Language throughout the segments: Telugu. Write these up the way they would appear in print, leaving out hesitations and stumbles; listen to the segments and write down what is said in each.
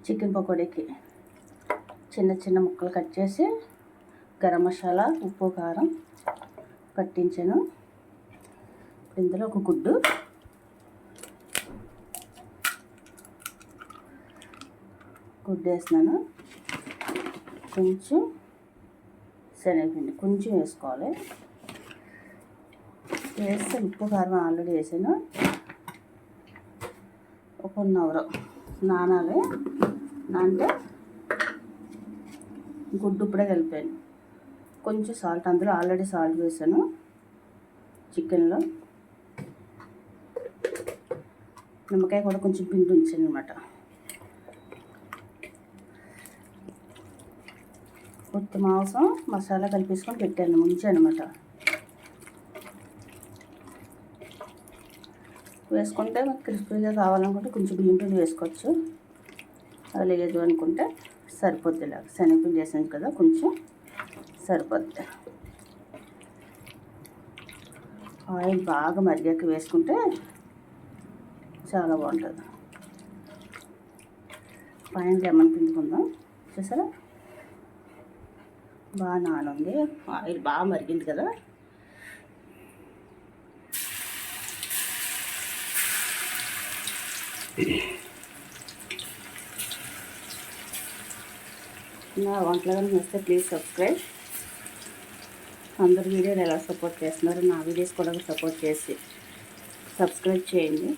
చికెన్ పకోడీకి చిన్న చిన్న ముక్కలు కట్ చేసి గరం మసాలా, ఉప్పు, కారం పట్టించాను. ఇందులో ఒక గుడ్డు, వేస్తున్నాను. కొంచెం శనగపిండి కొంచెం వేసుకోవాలి. వేస్తే ఉప్పు కారం ఆల్రెడీ వేసాను. ఒక 1 అవర్ నానాలి. అంటే గుడ్డు ఇప్పుడే కలిపాను. కొంచెం సాల్ట్, అందులో ఆల్రెడీ సాల్ట్ వేసాను చికెన్లో. నిమ్మకాయ కూడా కొంచెం పిండి ఉంచాను అనమాట. కొత్త మాంసం మసాలా కలిపేసుకొని పెట్టాను ముంచనమాట. వేసుకుంటే క్రిస్పీగా కావాలనుకుంటే కొంచెం బియ్యం పిండి వేసుకోవచ్చు. అది లేదు అనుకుంటే సరిపోద్ది. ఇలా శనగపిండి వేసాను కదా, కొంచెం సరిపోద్ది. ఆయిల్ బాగా మరిగాక వేసుకుంటే చాలా బాగుంటుంది. పైన లెమన్ పిండుకుందాం. చూసారా బాగా నానుంది, ఆయిల్ బాగా మరిగింది కదా. నా వంటలు కానీ నచ్చితే ప్లీజ్ సబ్స్క్రైబ్. అందరు వీడియోలు ఎలా సపోర్ట్ చేస్తున్నారు, నా వీడియోస్ కూడా సపోర్ట్ చేసి సబ్స్క్రైబ్ చేయండి.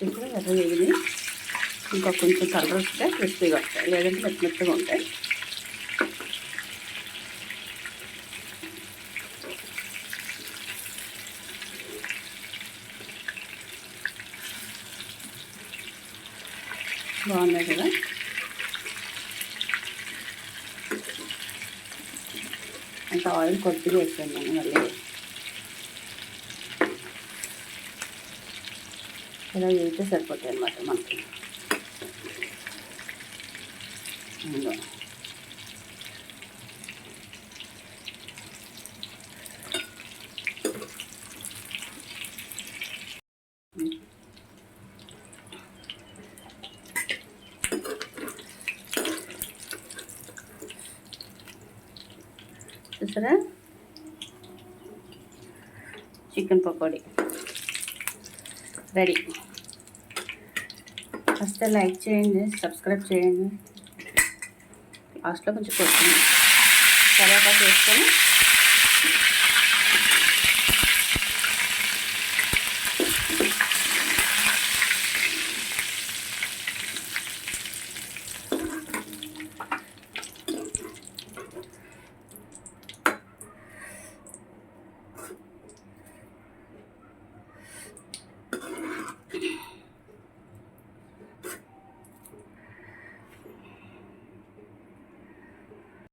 ఇప్పుడు ఎర్ర వేగింది. ఇంకా కొంచెం కలర్ వస్తే క్రిస్పీగా వస్తాయి, లేదంటే మెత్తగా ఉంటాయి. బాగున్నాయి కదా. అంత ఆయిల్ కొద్దిగా వేసాను నేను. మళ్ళీ ఇలా వేస్తే సరిపోతాయి అన్నమాట మనకి. చూసారా chicken pakodi ready. First like చేయండి, సబ్స్క్రైబ్ చేయండి. లాస్ట్లో కొంచెం కొత్తిమీర కరివేపాకు వేసుకొని